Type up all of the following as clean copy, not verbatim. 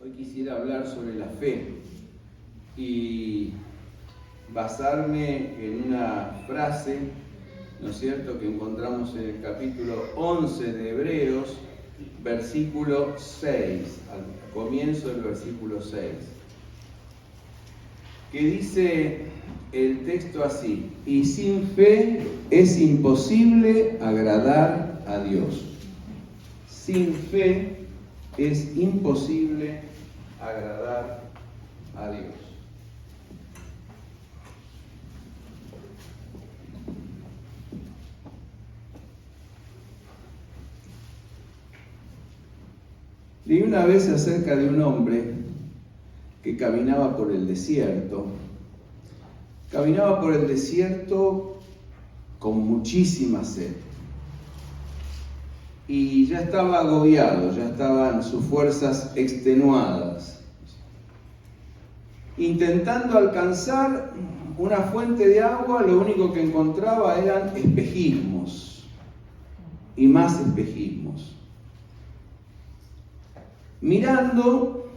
Hoy quisiera hablar sobre la fe y basarme en una frase, ¿no es cierto?, que encontramos en el capítulo 11 de Hebreos, versículo 6, al comienzo del versículo 6, que dice el texto así: y sin fe es imposible agradar a Dios. Sin fe es imposible agradar a Dios. Leí una vez acerca de un hombre que caminaba por el desierto. Caminaba por el desierto con muchísima sed. Y ya estaba agobiado, ya estaban sus fuerzas extenuadas. Intentando alcanzar una fuente de agua, lo único que encontraba eran espejismos y más espejismos. Mirando,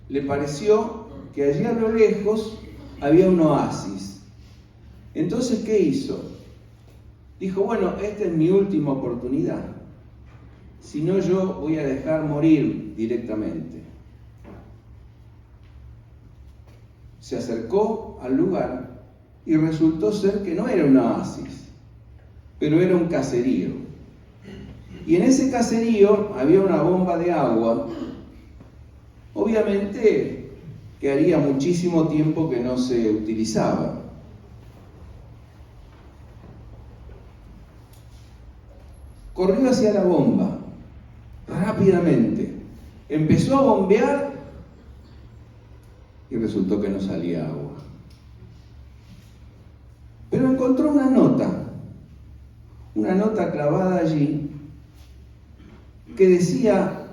le pareció que allí a lo lejos había un oasis. Entonces, ¿qué hizo? Dijo: bueno, esta es mi última oportunidad. Si no, yo voy a dejar morir directamente. Se acercó al lugar y resultó ser que no era un oasis, pero era un caserío. Y en ese caserío había una bomba de agua. Obviamente que haría muchísimo tiempo que no se utilizaba. Corrió hacia la bomba rápidamente. Empezó a bombear y resultó que no salía agua. Pero encontró una nota clavada allí que decía: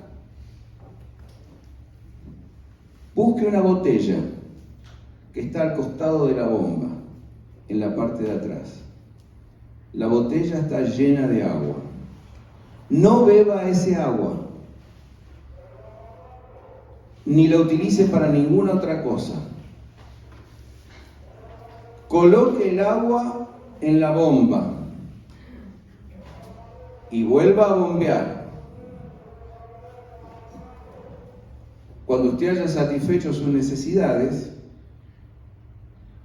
busque una botella que está al costado de la bomba, en la parte de atrás. La botella está llena de agua. No beba ese agua, ni la utilice para ninguna otra cosa. Coloque el agua en la bomba y vuelva a bombear. Cuando usted haya satisfecho sus necesidades,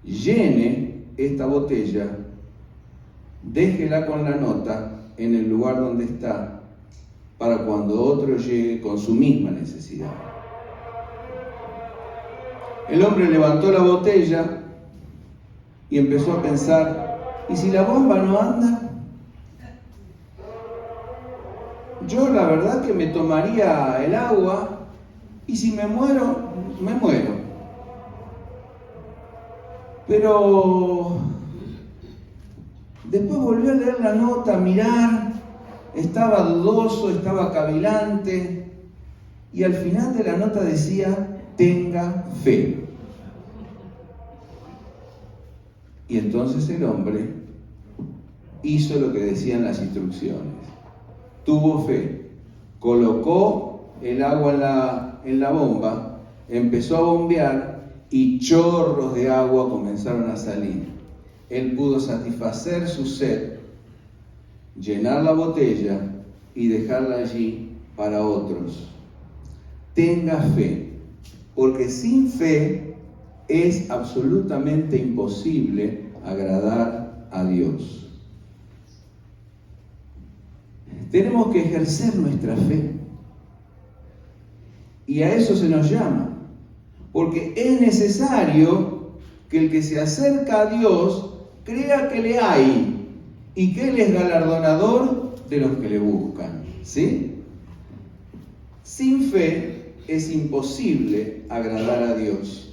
llene esta botella, déjela con la nota en el lugar donde está, para cuando otro llegue con su misma necesidad. El hombre levantó la botella y empezó a pensar: ¿y si la bomba no anda? Yo la verdad que me tomaría el agua, y si me muero, me muero. Pero después volvió a leer la nota, a mirar, estaba dudoso, estaba cavilante, y al final de la nota decía: tenga fe. Y entonces el hombre hizo lo que decían las instrucciones. Tuvo fe, colocó el agua en la bomba, empezó a bombear y chorros de agua comenzaron a salir. Él pudo satisfacer su sed, llenar la botella y dejarla allí para otros. Tenga fe, porque sin fe es absolutamente imposible agradar a Dios. Tenemos que ejercer nuestra fe, y a eso se nos llama, porque es necesario que el que se acerca a Dios crea que le hay y que Él es galardonador de los que le buscan, ¿sí? Sin fe es imposible agradar a Dios.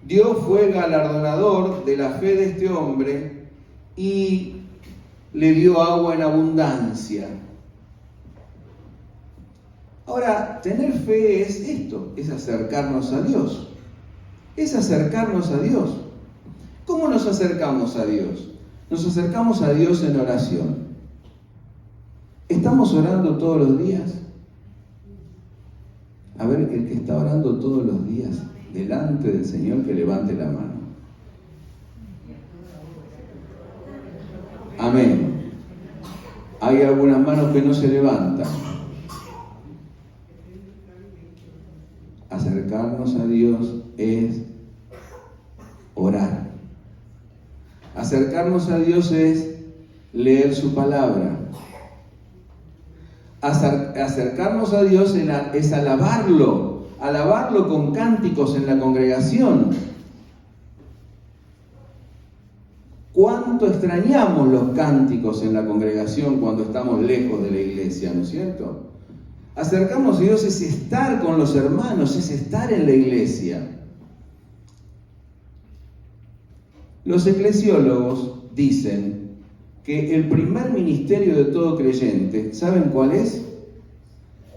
Dios fue galardonador de la fe de este hombre y le dio agua en abundancia. Ahora, tener fe es esto, es acercarnos a Dios. Es acercarnos a Dios. ¿Cómo nos acercamos a Dios? Nos acercamos a Dios en oración. ¿Estamos orando todos los días? A ver, el que está orando todos los días delante del Señor, que levante la mano. Amén. Hay algunas manos que no se levantan. Acercarnos a Dios es orar. Acercarnos a Dios es leer su palabra. Acercarnos a Dios es alabarlo con cánticos en la congregación. ¿Cuánto extrañamos los cánticos en la congregación cuando estamos lejos de la iglesia, ¿no es cierto? Acercarnos a Dios es estar con los hermanos, es estar en la iglesia. Los eclesiólogos dicen que el primer ministerio de todo creyente, ¿saben cuál es?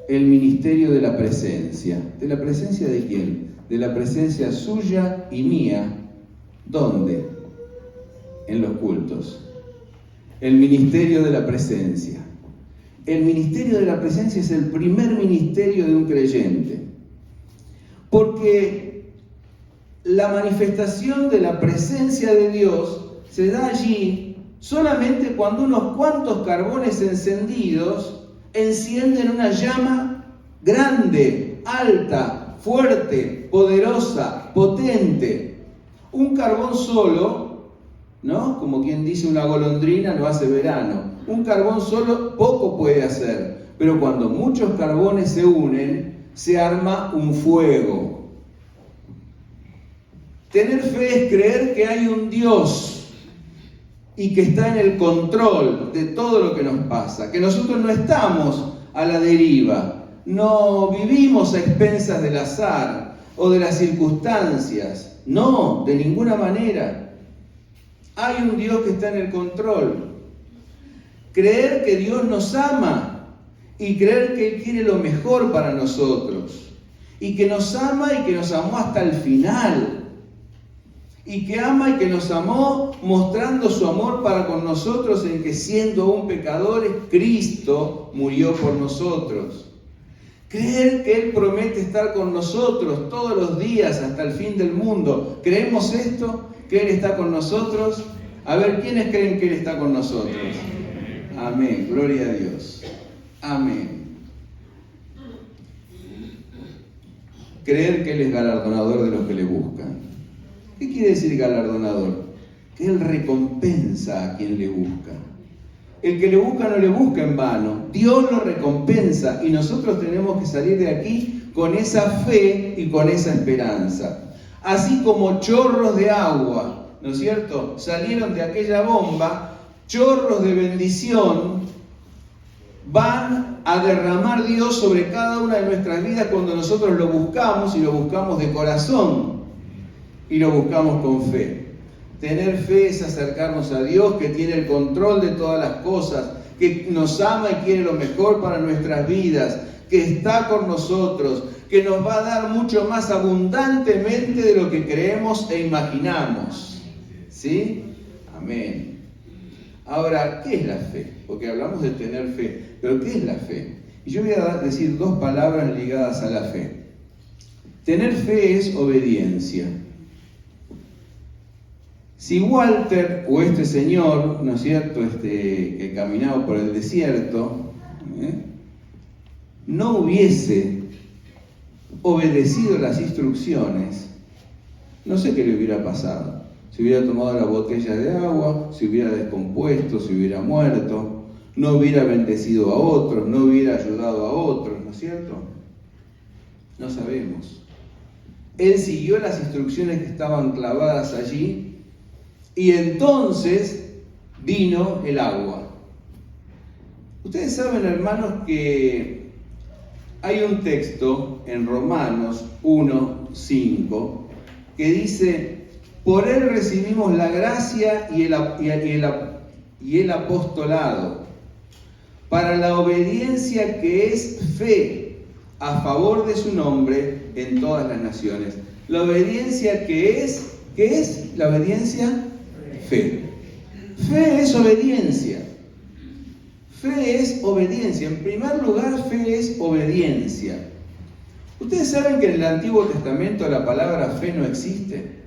El ministerio de la presencia. ¿De la presencia de quién? De la presencia suya y mía. ¿Dónde? En los cultos. El ministerio de la presencia. El ministerio de la presencia es el primer ministerio de un creyente. Porque la manifestación de la presencia de Dios se da allí solamente cuando unos cuantos carbones encendidos encienden una llama grande, alta, fuerte, poderosa, potente. Un carbón solo, ¿no? Como quien dice, una golondrina no hace verano. Un carbón solo poco puede hacer, pero cuando muchos carbones se unen, se arma un fuego. Tener fe es creer que hay un Dios y que está en el control de todo lo que nos pasa, que nosotros no estamos a la deriva, no vivimos a expensas del azar o de las circunstancias, no, de ninguna manera. Hay un Dios que está en el control. Creer que Dios nos ama y creer que Él quiere lo mejor para nosotros y que nos ama y que nos amó hasta el final y que ama y que nos amó mostrando su amor para con nosotros en que siendo aún pecadores Cristo murió por nosotros. Creer que Él promete estar con nosotros todos los días hasta el fin del mundo. ¿Creemos esto? ¿Que Él está con nosotros? A ver, ¿quiénes creen que Él está con nosotros? Amén, gloria a Dios. Amén. Creer que Él es galardonador de los que le buscan. ¿Qué quiere decir galardonador? Que Él recompensa a quien le busca. El que le busca no le busca en vano. Dios lo recompensa y nosotros tenemos que salir de aquí con esa fe y con esa esperanza. Así como chorros de agua, ¿no es cierto?, salieron de aquella bomba, chorros de bendición van a derramar Dios sobre cada una de nuestras vidas cuando nosotros lo buscamos y lo buscamos de corazón y lo buscamos con fe. Tener fe es acercarnos a Dios, que tiene el control de todas las cosas, que nos ama y quiere lo mejor para nuestras vidas, que está con nosotros, que nos va a dar mucho más abundantemente de lo que creemos e imaginamos. ¿Sí? Amén. Ahora, ¿qué es la fe? Porque hablamos de tener fe, pero ¿qué es la fe? Y yo voy a decir dos palabras ligadas a la fe. Tener fe es obediencia. Si Walter o este señor, ¿no es cierto?, que caminaba por el desierto, no hubiese obedecido las instrucciones, no sé qué le hubiera pasado. Si hubiera tomado la botella de agua, si hubiera descompuesto, si hubiera muerto, no hubiera bendecido a otros, no hubiera ayudado a otros, ¿no es cierto? No sabemos. Él siguió las instrucciones que estaban clavadas allí y entonces vino el agua. Ustedes saben, hermanos, que hay un texto en Romanos 1:5 que dice: por Él recibimos la gracia y el apostolado para la obediencia que es fe a favor de su nombre en todas las naciones. La obediencia que es, ¿qué es la obediencia? Fe. Fe es obediencia. Fe es obediencia. En primer lugar, fe es obediencia. Ustedes saben que en el Antiguo Testamento la palabra fe no existe.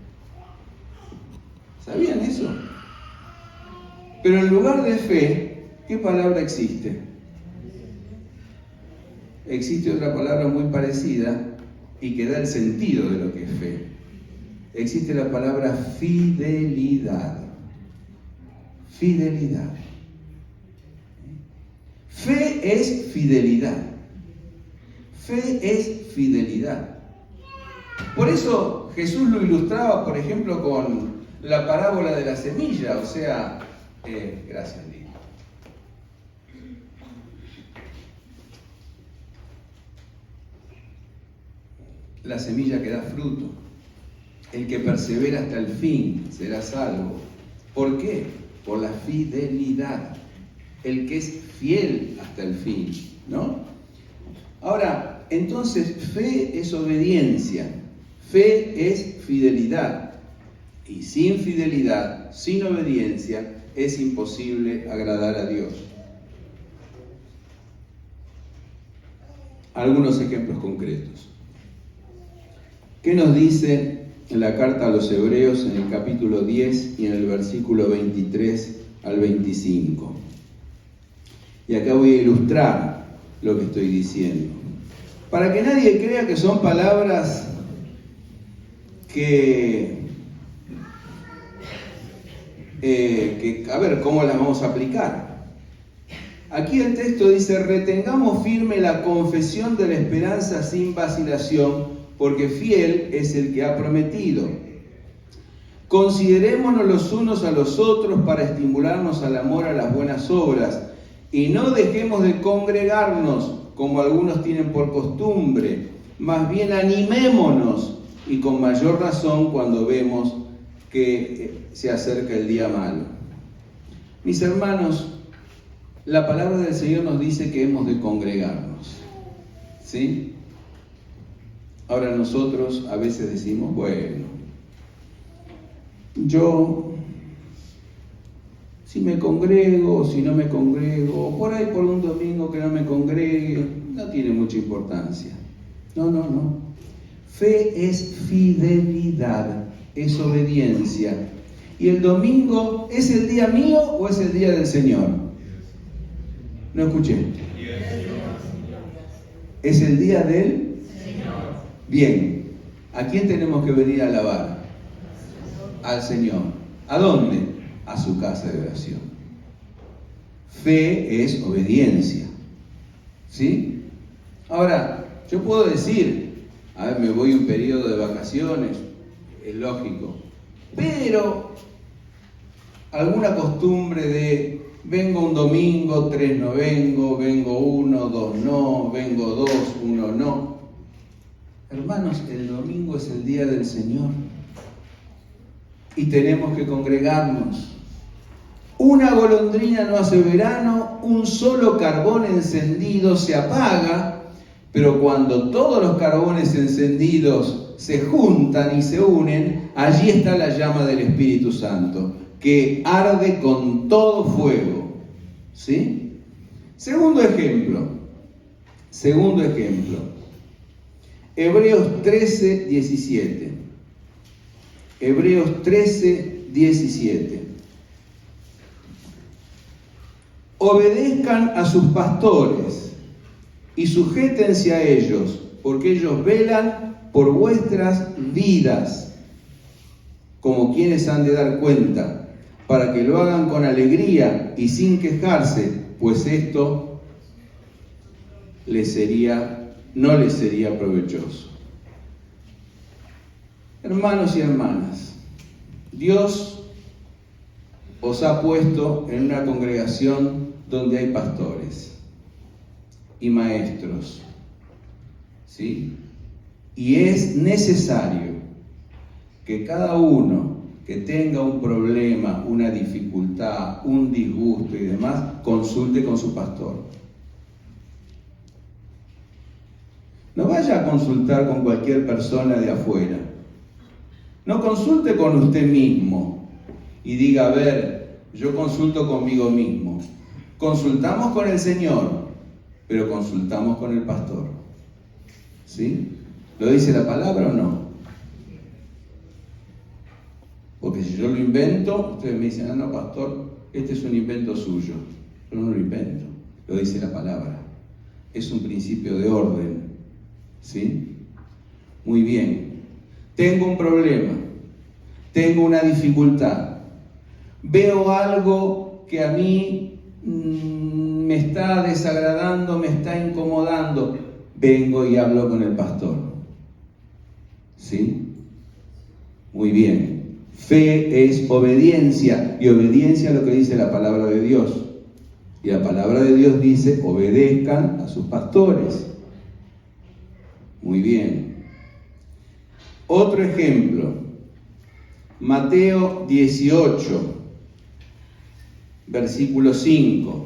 ¿Sabían eso? Pero en lugar de fe, ¿qué palabra existe? Existe otra palabra muy parecida y que da el sentido de lo que es fe. Existe la palabra fidelidad. Fidelidad. Fe es fidelidad. Fe es fidelidad. Por eso Jesús lo ilustraba, por ejemplo, con la parábola de la semilla, o sea, gracias, Lili. La semilla que da fruto. El que persevera hasta el fin será salvo. ¿Por qué? Por la fidelidad. El que es fiel hasta el fin, ¿no? Ahora, entonces, fe es obediencia. Fe es fidelidad. Y sin fidelidad, sin obediencia, es imposible agradar a Dios. Algunos ejemplos concretos. ¿Qué nos dice en la carta a los Hebreos en el capítulo 10 y en el versículo 23 al 25? Y acá voy a ilustrar lo que estoy diciendo. Para que nadie crea que son palabras a ver, ¿cómo las vamos a aplicar? Aquí el texto dice: retengamos firme la confesión de la esperanza sin vacilación, porque fiel es el que ha prometido. Considerémonos los unos a los otros para estimularnos al amor a las buenas obras, y no dejemos de congregarnos, como algunos tienen por costumbre, más bien animémonos, y con mayor razón cuando vemos que se acerca el día malo. Mis hermanos, la palabra del Señor nos dice que hemos de congregarnos, ¿sí? Ahora nosotros a veces decimos, bueno, yo si me congrego o si no me congrego, por ahí por un domingo que no me congregue, no tiene mucha importancia. No. Fe es fidelidad, es obediencia. ¿Y el domingo es el día mío o es el día del Señor? No escuché. ¿Es el día del Señor? Bien. ¿A quién tenemos que venir a alabar? Al Señor. ¿A dónde? A su casa de oración. Fe es obediencia. ¿Sí? Ahora, yo puedo decir, a ver, me voy un periodo de vacaciones, es lógico, pero alguna costumbre de vengo un domingo, 3 no vengo 1, 2 no, vengo 2, 1 no. Hermanos, el domingo es el día del Señor y tenemos que congregarnos. Una golondrina no hace verano, un solo carbón encendido se apaga, pero cuando todos los carbones encendidos se juntan y se unen, allí está la llama del Espíritu Santo, que arde con todo fuego. ¿Sí? Segundo ejemplo. Hebreos 13, 17. Hebreos 13, 17. Obedezcan a sus pastores y sujétense a ellos, porque ellos velan por vuestras vidas, como quienes han de dar cuenta, para que lo hagan con alegría y sin quejarse, pues esto no les sería provechoso. Hermanos y hermanas, Dios os ha puesto en una congregación donde hay pastores y maestros, ¿sí? Y es necesario que cada uno que tenga un problema, una dificultad, un disgusto y demás, consulte con su pastor. No vaya a consultar con cualquier persona de afuera. No consulte con usted mismo y diga, a ver, yo consulto conmigo mismo. Consultamos con el Señor, pero consultamos con el pastor. ¿Sí? ¿Lo dice la palabra o no? Porque si yo lo invento, ustedes me dicen, no, pastor, este es un invento suyo. Yo no lo invento, lo dice la palabra. Es un principio de orden, ¿sí? Muy bien. Tengo un problema, tengo una dificultad, veo algo que a mí me está desagradando, me está incomodando, vengo y hablo con el pastor, ¿sí? Muy bien. Fe es obediencia, y obediencia a lo que dice la palabra de Dios. Y la palabra de Dios dice, obedezcan a sus pastores. Muy bien. Otro ejemplo, Mateo 18, versículo 5.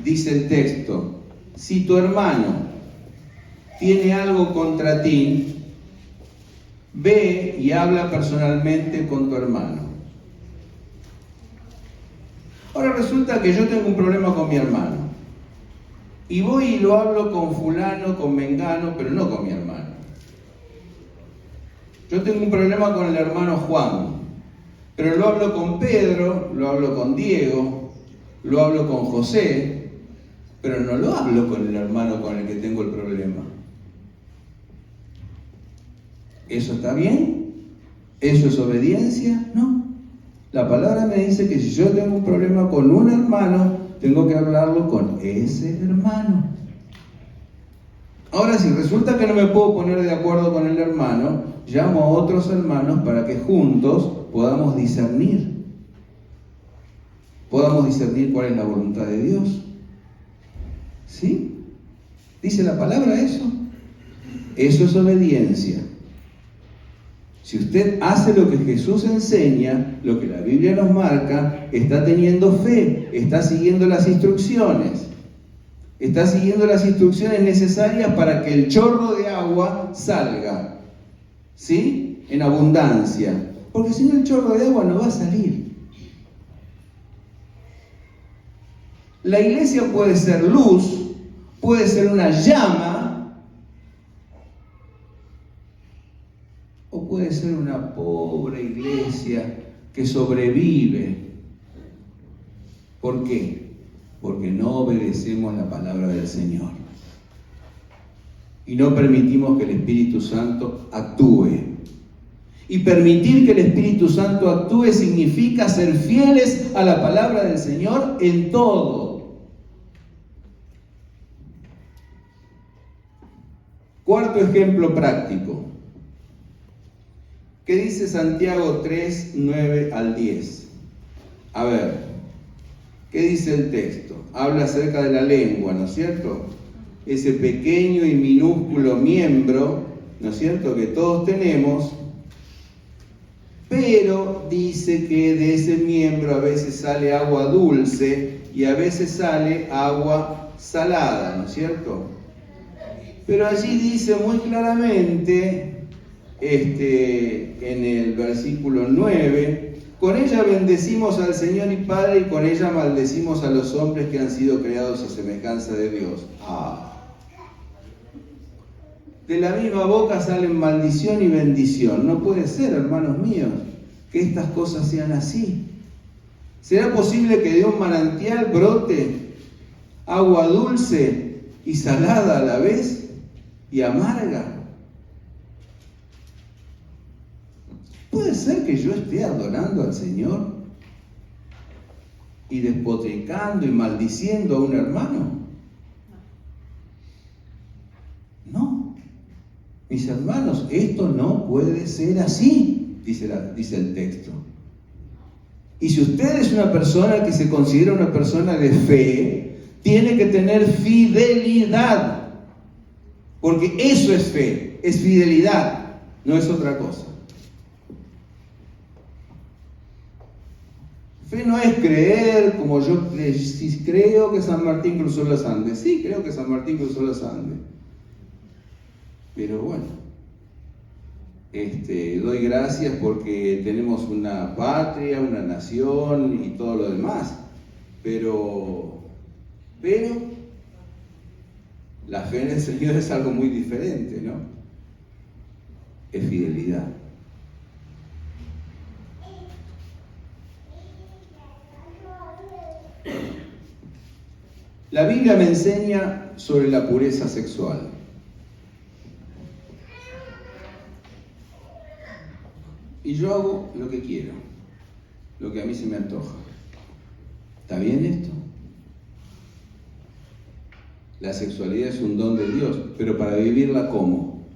Dice el texto, si tu hermano tiene algo contra ti, ve y habla personalmente con tu hermano. Ahora resulta que yo tengo un problema con mi hermano. Y voy y lo hablo con fulano, con mengano, pero no con mi hermano. Yo tengo un problema con el hermano Juan, pero lo hablo con Pedro, lo hablo con Diego, lo hablo con José, pero no lo hablo con el hermano con el que tengo el problema. ¿Eso está bien? ¿Eso es obediencia? No. La palabra me dice que si yo tengo un problema con un hermano, tengo que hablarlo con ese hermano. Ahora, si resulta que no me puedo poner de acuerdo con el hermano, llamo a otros hermanos para que juntos podamos discernir. Podamos discernir cuál es la voluntad de Dios. ¿Sí? ¿Dice la palabra eso? Eso es obediencia. Si usted hace lo que Jesús enseña, lo que la Biblia nos marca, está teniendo fe, está siguiendo las instrucciones. Está siguiendo las instrucciones necesarias para que el chorro de agua salga, ¿sí? En abundancia. Porque si no, el chorro de agua no va a salir. La iglesia puede ser luz, puede ser una llama, o puede ser una pobre iglesia que sobrevive. ¿Por qué? Porque no obedecemos la palabra del Señor. Y no permitimos que el Espíritu Santo actúe. Y permitir que el Espíritu Santo actúe significa ser fieles a la palabra del Señor en todo. Cuarto ejemplo práctico. ¿Qué dice Santiago 3, 9 al 10? A ver, ¿qué dice el texto? Habla acerca de la lengua, ¿no es cierto? Ese pequeño y minúsculo miembro, ¿no es cierto?, que todos tenemos, pero dice que de ese miembro a veces sale agua dulce y a veces sale agua salada, ¿no es cierto? Pero allí dice muy claramente, en el versículo 9, con ella bendecimos al Señor y Padre y con ella maldecimos a los hombres que han sido creados a semejanza de Dios. De la misma boca salen maldición y bendición. No puede ser, hermanos míos, que estas cosas sean así. ¿Será posible que de un manantial brote agua dulce y salada a la vez y amarga? ¿Puede ser que yo esté adorando al Señor y despotricando y maldiciendo a un hermano? No. Mis hermanos, esto no puede ser así, dice el texto. Y si usted es una persona que se considera una persona de fe, tiene que tener fidelidad. Porque eso es fe, es fidelidad, no es otra cosa. Fe no es creer como yo si creo que San Martín cruzó los Andes. Sí, creo que San Martín cruzó los Andes. Pero bueno, doy gracias porque tenemos una patria, una nación y todo lo demás. Pero la fe en el Señor es algo muy diferente, ¿no? es fidelidad. La Biblia me enseña sobre la pureza sexual. Y yo hago lo que quiero, lo que a mí se me antoja. ¿Está bien esto? La sexualidad es un don de Dios, pero para vivirla ¿cómo?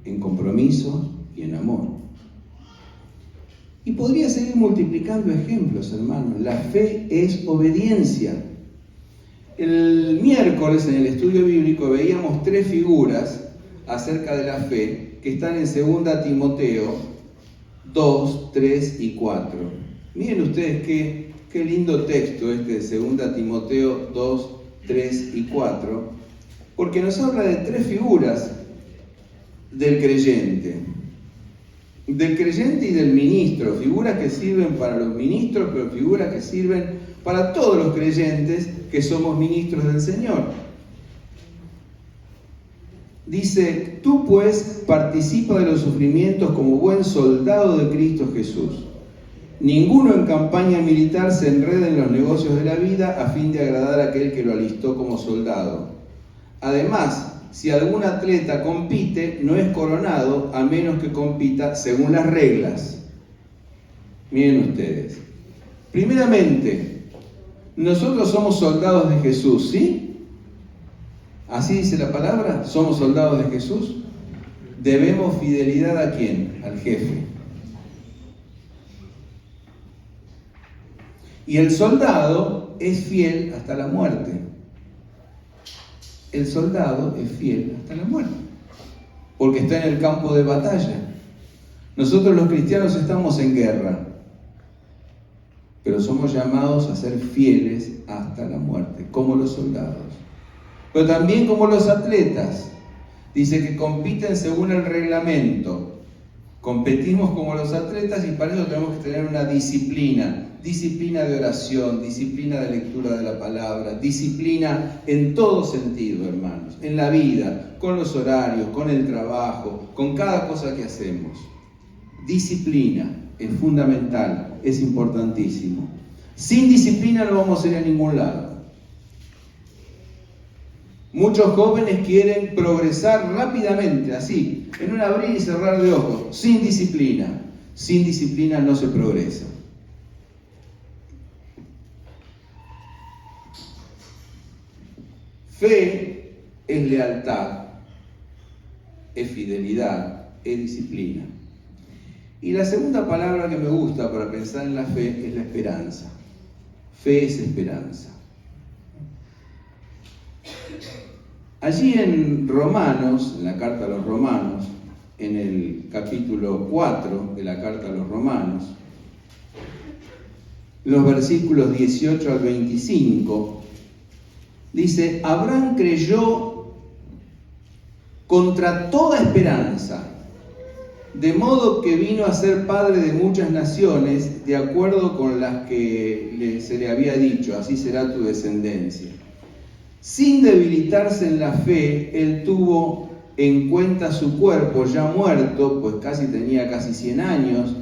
En compromiso y en amor. Y podría seguir multiplicando ejemplos, hermanos. La fe es obediencia. El miércoles en el estudio bíblico veíamos 3 figuras acerca de la fe que están en 2 Timoteo 2, 3 y 4. Miren ustedes qué lindo texto este de 2 Timoteo 2, 3 y 4, porque nos habla de 3 figuras del creyente y del ministro, figuras que sirven para los ministros, pero figuras que sirven para todos los creyentes que somos ministros del Señor. Dice: tú pues participa de los sufrimientos como buen soldado de Cristo Jesús. Ninguno en campaña militar se enreda en los negocios de la vida a fin de agradar a aquel que lo alistó como soldado. Además, si algún atleta compite, no es coronado a menos que compita según las reglas. Miren ustedes. Primeramente, nosotros somos soldados de Jesús, ¿sí? Así dice la palabra, somos soldados de Jesús. Debemos fidelidad ¿a quién? Al jefe. Y el soldado es fiel hasta la muerte. El soldado es fiel hasta la muerte, porque está en el campo de batalla. Nosotros los cristianos estamos en guerra, pero somos llamados a ser fieles hasta la muerte, como los soldados. Pero también como los atletas. Dice que compiten según el reglamento. Competimos como los atletas y para eso tenemos que tener una disciplina de oración, disciplina de lectura de la palabra, disciplina en todo sentido, hermanos, en la vida, con los horarios, con el trabajo, con cada cosa que hacemos. Disciplina es fundamental, es importantísimo. Sin disciplina no vamos a ir a ningún lado. Muchos jóvenes quieren progresar rápidamente, así, en un abrir y cerrar de ojos, sin disciplina. Sin disciplina no se progresa. Fe es lealtad, es fidelidad, es disciplina. Y la segunda palabra que me gusta para pensar en la fe es la esperanza. Fe es esperanza. Allí en Romanos, en la carta a los Romanos, en el capítulo 4 de la carta a los Romanos, los versículos 18 al 25, dice: Abraham creyó contra toda esperanza, de modo que vino a ser padre de muchas naciones, de acuerdo con las que se le había dicho, así será tu descendencia. Sin debilitarse en la fe, él tuvo en cuenta su cuerpo ya muerto, pues tenía casi 100 años,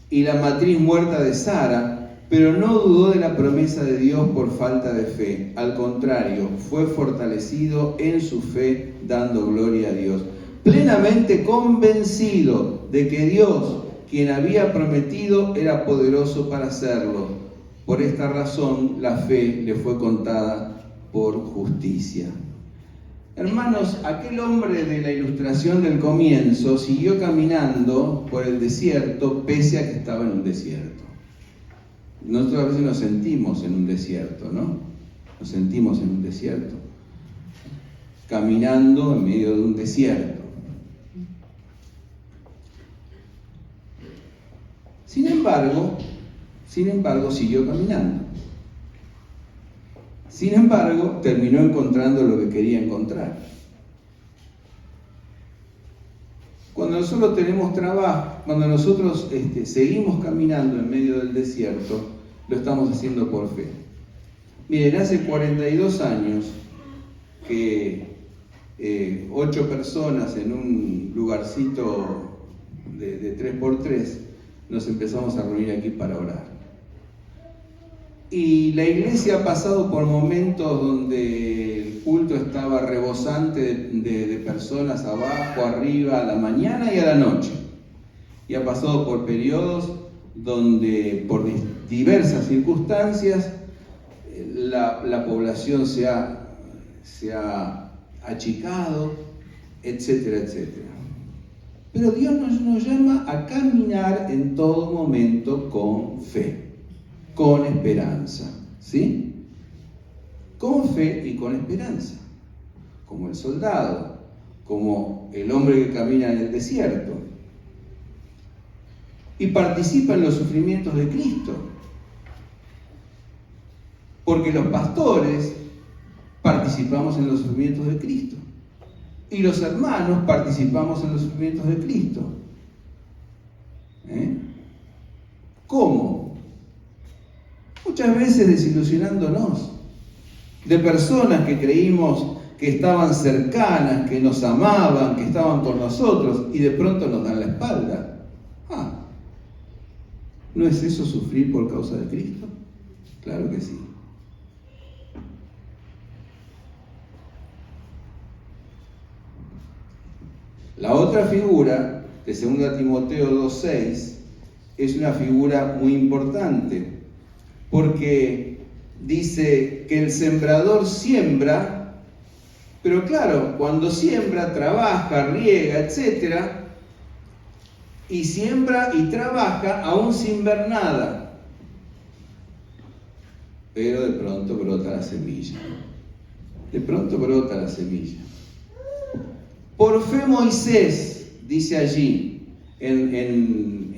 y la matriz muerta de Sara, pero no dudó de la promesa de Dios por falta de fe. Al contrario, fue fortalecido en su fe, dando gloria a Dios, plenamente convencido de que Dios, quien había prometido, era poderoso para hacerlo. Por esta razón, la fe le fue contada por justicia. Hermanos, aquel hombre de la ilustración del comienzo siguió caminando por el desierto pese a que estaba en un desierto. Nosotros a veces nos sentimos en un desierto, ¿no? Nos sentimos en un desierto, caminando en medio de un desierto. Sin embargo, siguió caminando. Sin embargo, terminó encontrando lo que quería encontrar. Cuando nosotros tenemos trabajo, cuando nosotros seguimos caminando en medio del desierto, lo estamos haciendo por fe. Miren, hace 42 años que 8 personas en un lugarcito de 3x3, nos empezamos a reunir aquí para orar. Y la iglesia ha pasado por momentos donde el culto estaba rebosante de personas abajo, arriba, a la mañana y a la noche. Y ha pasado por periodos donde por diversas circunstancias la población se ha achicado, etcétera, etcétera. Pero Dios nos llama a caminar en todo momento con fe, con esperanza, ¿sí? Con fe y con esperanza, como el soldado, como el hombre que camina en el desierto y participa en los sufrimientos de Cristo. Porque los pastores participamos en los sufrimientos de Cristo. Y los hermanos participamos en los sufrimientos de Cristo. ¿Cómo? Muchas veces desilusionándonos de personas que creímos que estaban cercanas, que nos amaban, que estaban con nosotros y de pronto nos dan la espalda. ¿No es eso sufrir por causa de Cristo? Claro que sí. La otra figura de 2 Timoteo 2:6 es una figura muy importante, porque dice que el sembrador siembra, pero claro, cuando siembra, trabaja, riega, etc., y siembra y trabaja aún sin ver nada, pero de pronto brota la semilla. De pronto brota la semilla. Por fe Moisés, dice allí, en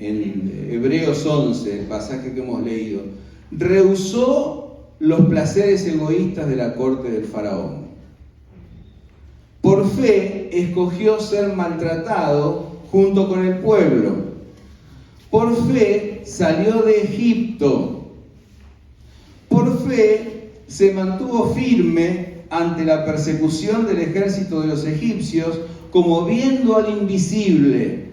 Hebreos 11, el pasaje que hemos leído, rehusó los placeres egoístas de la corte del faraón. Por fe escogió ser maltratado junto con el pueblo. Por fe salió de Egipto. Por fe se mantuvo firme ante la persecución del ejército de los egipcios, como viendo al invisible.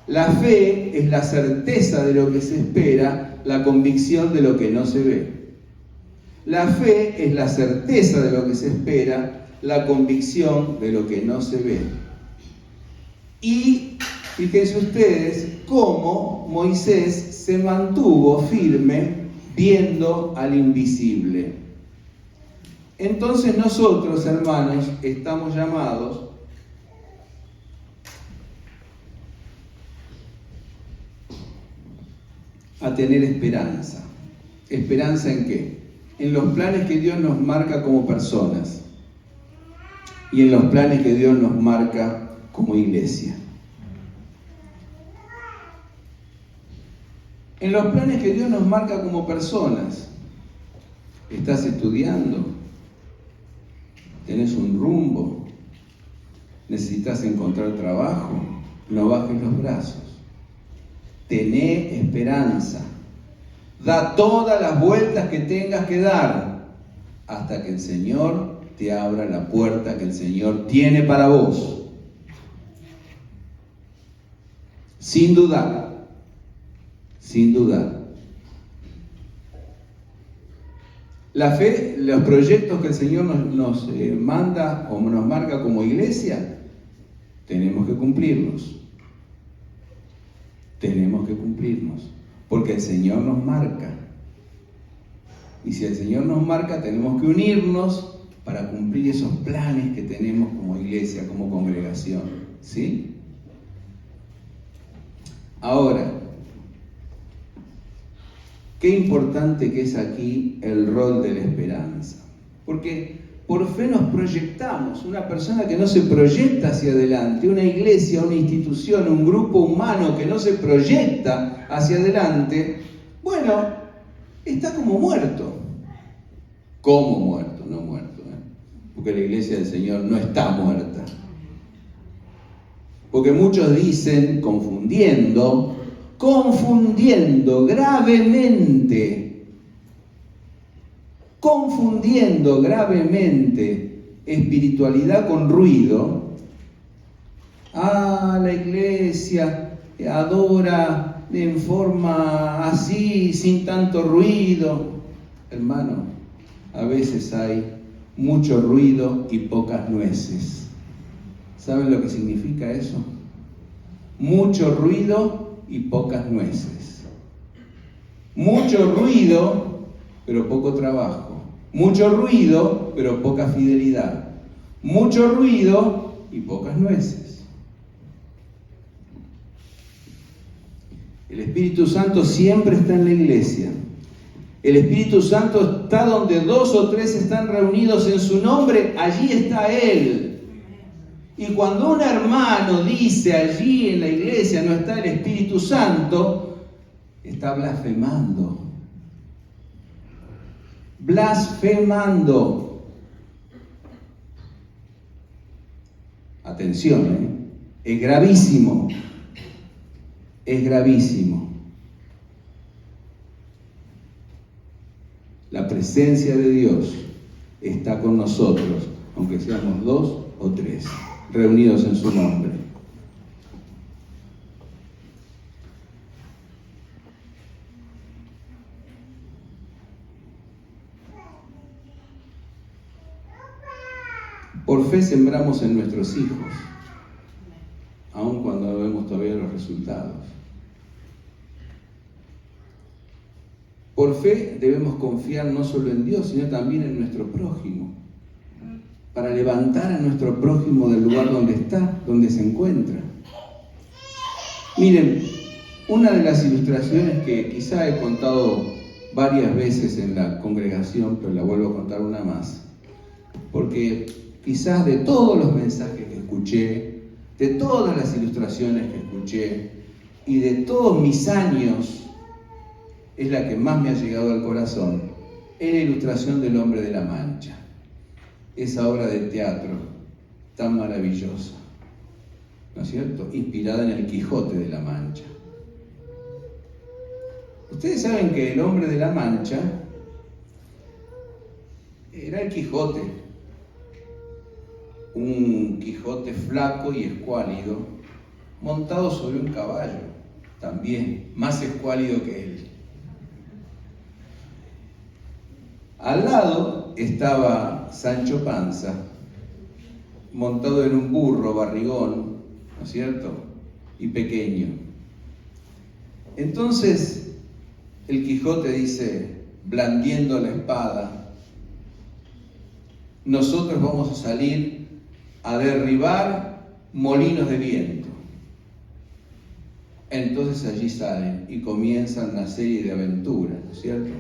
La fe es la certeza de lo que se espera, la convicción de lo que no se ve. La fe es la certeza de lo que se espera, la convicción de lo que no se ve. Y fíjense ustedes cómo Moisés se mantuvo firme viendo al invisible. Entonces nosotros, hermanos, estamos llamados a tener esperanza. ¿Esperanza en qué? En los planes que Dios nos marca como personas y en los planes que Dios nos marca como iglesia. En los planes que Dios nos marca como personas, ¿estás estudiando? ¿Tenés un rumbo? ¿Necesitas encontrar trabajo? No bajes los brazos. Tené esperanza. Da todas las vueltas que tengas que dar hasta que el Señor te abra la puerta que el Señor tiene para vos. Sin dudar. Sin dudar. La fe, los proyectos que el Señor nos manda o nos marca como iglesia, tenemos que cumplirlos. Tenemos que cumplirlos, porque el Señor nos marca. Y si el Señor nos marca, tenemos que unirnos para cumplir esos planes que tenemos como iglesia, como congregación. ¿Sí? Ahora, qué importante que es aquí el rol de la esperanza. Porque por fe nos proyectamos. Una persona que no se proyecta hacia adelante, una iglesia, una institución, un grupo humano que no se proyecta hacia adelante, bueno, está como muerto. Como muerto, no muerto, porque la iglesia del Señor no está muerta. Porque muchos dicen, confundiendo gravemente espiritualidad con ruido, la iglesia adora en forma así, sin tanto ruido. Hermano, a veces hay mucho ruido y pocas nueces. ¿Saben lo que significa eso? Mucho ruido y pocas nueces. Mucho ruido, pero poco trabajo. Mucho ruido, pero poca fidelidad. Mucho ruido y pocas nueces. El Espíritu Santo siempre está en la iglesia. El Espíritu Santo está donde 2 o 3 están reunidos en su nombre, allí está Él. Y cuando un hermano dice allí en la iglesia no está el Espíritu Santo, está blasfemando. Blasfemando. Atención, es gravísimo. Es gravísimo. La presencia de Dios está con nosotros, aunque seamos 2 o 3, reunidos en su nombre. Por fe sembramos en nuestros hijos, aun cuando no vemos todavía los resultados. Por fe debemos confiar no solo en Dios, sino también en nuestro prójimo, para levantar a nuestro prójimo del lugar donde está, donde se encuentra. Miren, una de las ilustraciones que quizá he contado varias veces en la congregación, pero la vuelvo a contar una más, porque quizás de todos los mensajes que escuché, de todas las ilustraciones que escuché y de todos mis años, es la que más me ha llegado al corazón, es la ilustración del Hombre de la Mancha. Esa obra de teatro tan maravillosa, ¿no es cierto? Inspirada en el Quijote de la Mancha. Ustedes saben que el Hombre de la Mancha era el Quijote, un Quijote flaco y escuálido, montado sobre un caballo, también más escuálido que él. Al lado estaba Sancho Panza, montado en un burro barrigón, ¿no es cierto? Y pequeño. Entonces, el Quijote dice, blandiendo la espada, nosotros vamos a salir a derribar molinos de viento. Entonces allí salen y comienzan una serie de aventuras, ¿no es cierto?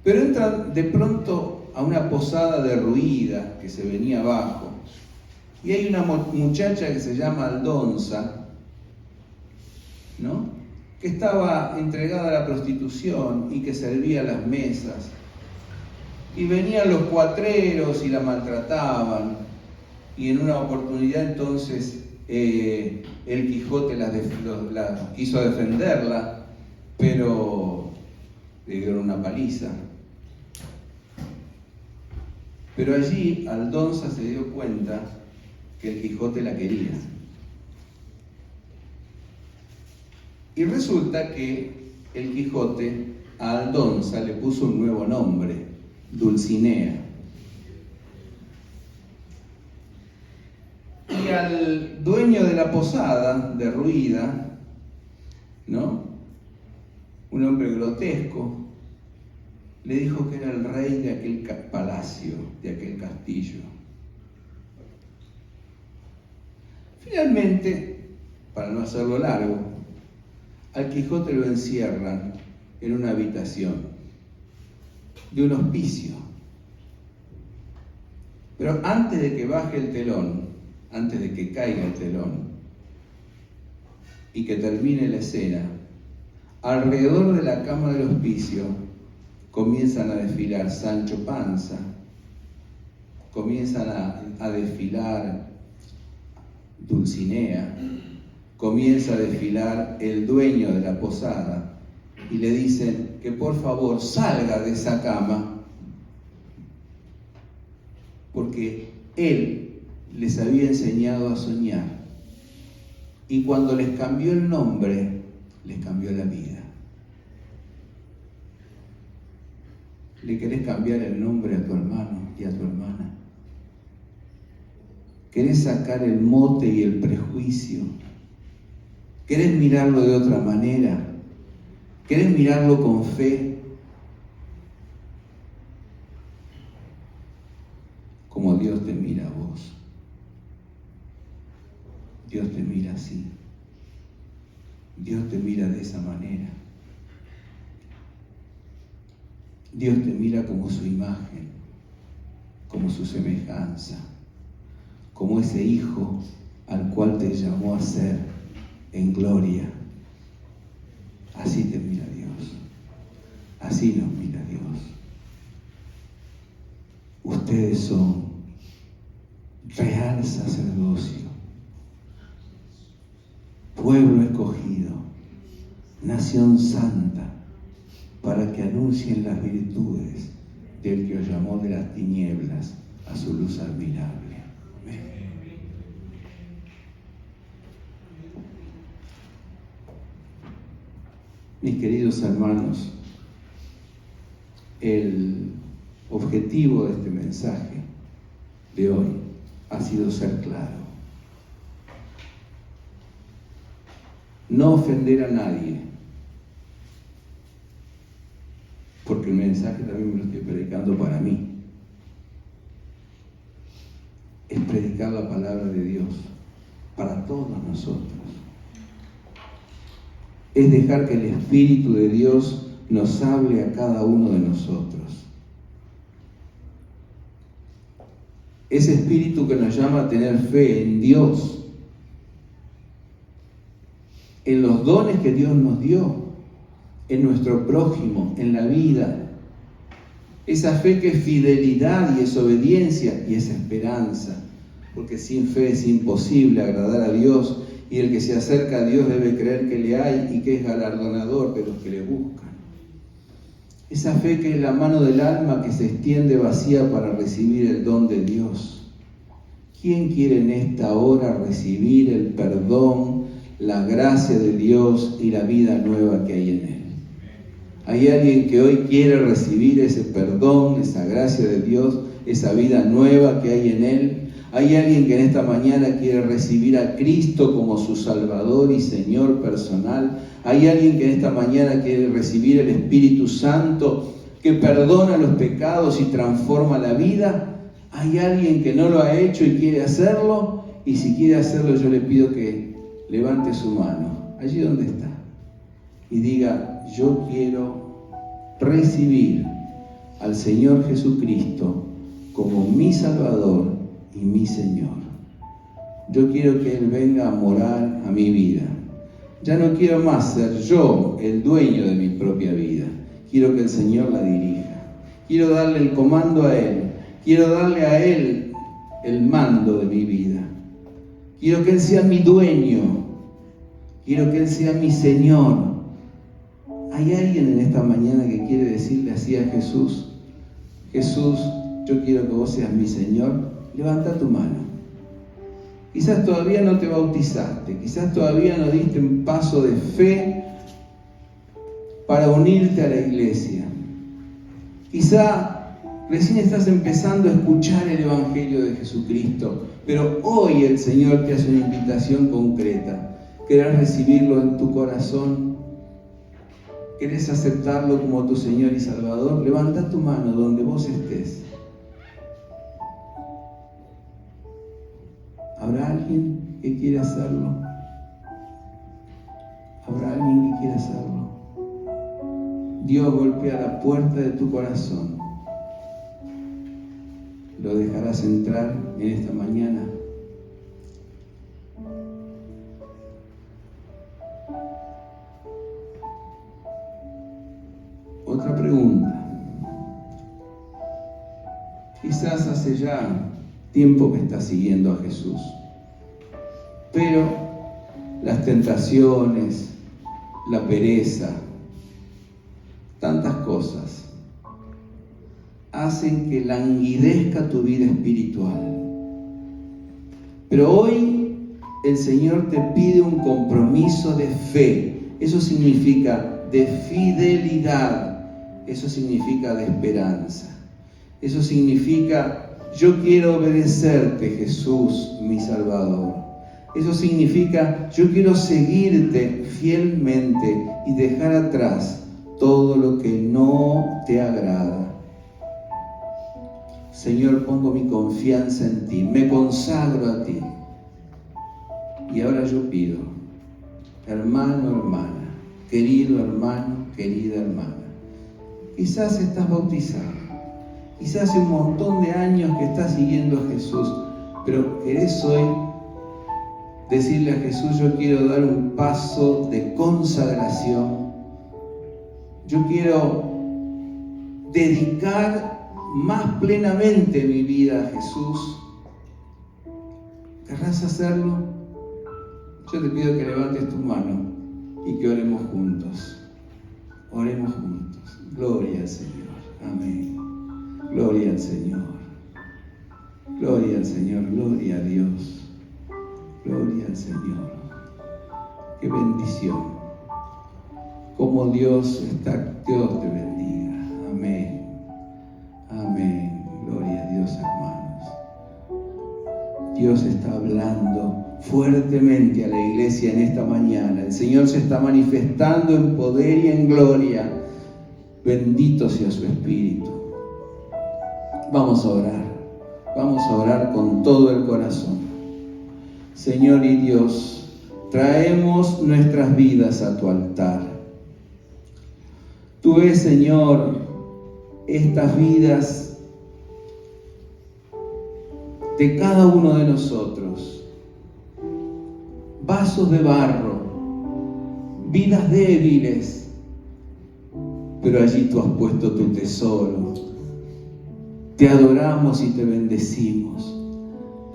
Pero entran de pronto a una posada derruida que se venía abajo, y hay una muchacha que se llama Aldonza, ¿no? Que estaba entregada a la prostitución y que servía las mesas. Y venían los cuatreros y la maltrataban, y en una oportunidad entonces el Quijote la quiso defenderla, pero le dieron una paliza. Pero allí Aldonza se dio cuenta que el Quijote la quería. Y resulta que el Quijote a Aldonza le puso un nuevo nombre, Dulcinea. Y al dueño de la posada derruida, ¿no? Un hombre grotesco, le dijo que era el rey de aquel palacio, de aquel castillo. Finalmente, para no hacerlo largo, al Quijote lo encierran en una habitación de un hospicio. Pero antes de que baje el telón, antes de que caiga el telón y que termine la escena, alrededor de la cama del hospicio comienzan a desfilar Sancho Panza, comienzan a desfilar Dulcinea, comienza a desfilar el dueño de la posada y le dicen que por favor salga de esa cama. porque Él les había enseñado a soñar. Y cuando les cambió el nombre, les cambió la vida. ¿Le querés cambiar el nombre a tu hermano y a tu hermana? ¿Querés sacar el mote y el prejuicio? ¿Querés mirarlo de otra manera? ¿Querés mirarlo con fe? Como Dios te mira a vos. Dios te mira así. Dios te mira de esa manera. Dios te mira como su imagen, como su semejanza, como ese hijo al cual te llamó a ser en gloria. Así te mira Dios. Así nos mira Dios. Ustedes son real sacerdocio, pueblo escogido, nación santa, para que anuncien las virtudes del que os llamó de las tinieblas a su luz admirable. Amén. Mis queridos hermanos, el objetivo de este mensaje de hoy ha sido ser claro. No ofender a nadie, porque el mensaje también me lo estoy predicando para mí. Es predicar la palabra de Dios para todos nosotros. Es dejar que el Espíritu de Dios nos hable a cada uno de nosotros. Ese Espíritu que nos llama a tener fe en Dios, en los dones que Dios nos dio, en nuestro prójimo, en la vida. Esa fe que es fidelidad y es obediencia y es esperanza, porque sin fe es imposible agradar a Dios, y el que se acerca a Dios debe creer que le hay y que es galardonador de los que le buscan. Esa fe que es la mano del alma que se extiende vacía para recibir el don de Dios. ¿Quién quiere en esta hora recibir el perdón, la gracia de Dios y la vida nueva que hay en Él? ¿Hay alguien que hoy quiere recibir ese perdón, esa gracia de Dios, esa vida nueva que hay en Él? ¿Hay alguien que en esta mañana quiere recibir a Cristo como su Salvador y Señor personal? ¿Hay alguien que en esta mañana quiere recibir el Espíritu Santo que perdona los pecados y transforma la vida? ¿Hay alguien que no lo ha hecho y quiere hacerlo? Y si quiere hacerlo, yo le pido que levante su mano, allí donde está, y diga: yo quiero recibir al Señor Jesucristo como mi Salvador y mi Señor. Yo quiero que Él venga a morar a mi vida. Ya no quiero más ser yo el dueño de mi propia vida. Quiero que el Señor la dirija. Quiero darle el comando a Él. Quiero darle a Él el mando de mi vida. Quiero que Él sea mi dueño. Quiero que Él sea mi Señor. ¿Hay alguien en esta mañana que quiere decirle así a Jesús? Jesús, yo quiero que vos seas mi Señor. Levanta tu mano. Quizás todavía no te bautizaste, quizás todavía no diste un paso de fe para unirte a la iglesia. Quizá recién estás empezando a escuchar el Evangelio de Jesucristo, pero hoy el Señor te hace una invitación concreta. ¿Querés recibirlo en tu corazón? ¿Querés aceptarlo como tu Señor y Salvador? Levanta tu mano donde vos estés. ¿Habrá alguien que quiera hacerlo? ¿Habrá alguien que quiera hacerlo? Dios golpea la puerta de tu corazón. ¿Lo dejarás entrar en esta mañana? Otra pregunta. Quizás hace ya tiempo que estás siguiendo a Jesús, pero las tentaciones, la pereza, tantas cosas hacen que languidezca tu vida espiritual. Pero hoy el Señor te pide un compromiso de fe. Eso significa de fidelidad. Eso significa de esperanza. Eso significa: yo quiero obedecerte, Jesús, mi Salvador. Eso significa: yo quiero seguirte fielmente y dejar atrás todo lo que no te agrada. Señor, pongo mi confianza en ti, me consagro a ti. Y ahora yo pido, hermano, hermana, querido hermano, querida hermana, quizás estás bautizado, quizás hace un montón de años que estás siguiendo a Jesús, pero querés hoy decirle a Jesús: yo quiero dar un paso de consagración, yo quiero dedicar más plenamente mi vida a Jesús. ¿Querrás hacerlo? Yo te pido que levantes tu mano y que oremos juntos. Oremos juntos. Gloria al Señor. Amén. Gloria al Señor. Gloria al Señor. Gloria a Dios. Gloria al Señor. Qué bendición. Como Dios está. Dios te bendiga. Amén. Amén. Gloria a Dios, hermanos. Dios está hablando fuertemente a la iglesia en esta mañana. El Señor se está manifestando en poder y en gloria. Bendito sea su Espíritu. Vamos a orar. Vamos a orar con todo el corazón. Señor y Dios, traemos nuestras vidas a tu altar. Tú ves, Señor, estas vidas de cada uno de nosotros, vasos de barro, vidas débiles, pero allí tú has puesto tu tesoro. Te adoramos y te bendecimos.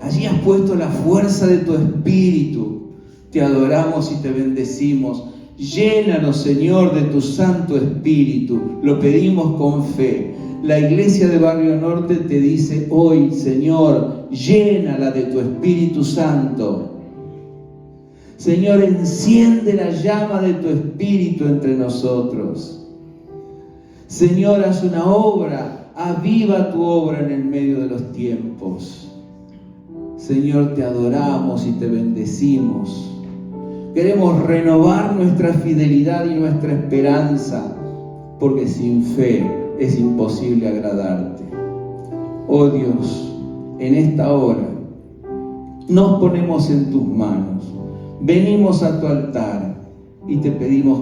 Allí has puesto la fuerza de tu Espíritu. Te adoramos y te bendecimos. Llénanos, Señor, de tu Santo Espíritu. Lo pedimos con fe. La iglesia de Barrio Norte te dice hoy: Señor, llénala de tu Espíritu Santo. Señor, enciende la llama de tu Espíritu entre nosotros. Señor, haz una obra, aviva tu obra en el medio de los tiempos. Señor, te adoramos y te bendecimos. Queremos renovar nuestra fidelidad y nuestra esperanza, porque sin fe es imposible agradarte. Oh Dios, en esta hora nos ponemos en tus manos, venimos a tu altar y te pedimos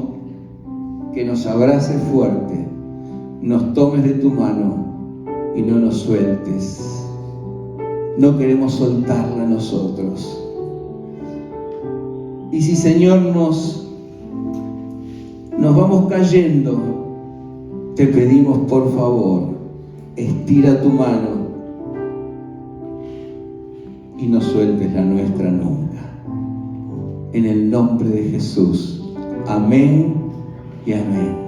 que nos abraces fuerte, nos tomes de tu mano y no nos sueltes. No queremos soltarla a nosotros. Y si, Señor, nos vamos cayendo, te pedimos, por favor, estira tu mano y no sueltes la nuestra nunca. En el nombre de Jesús. Amén y amén.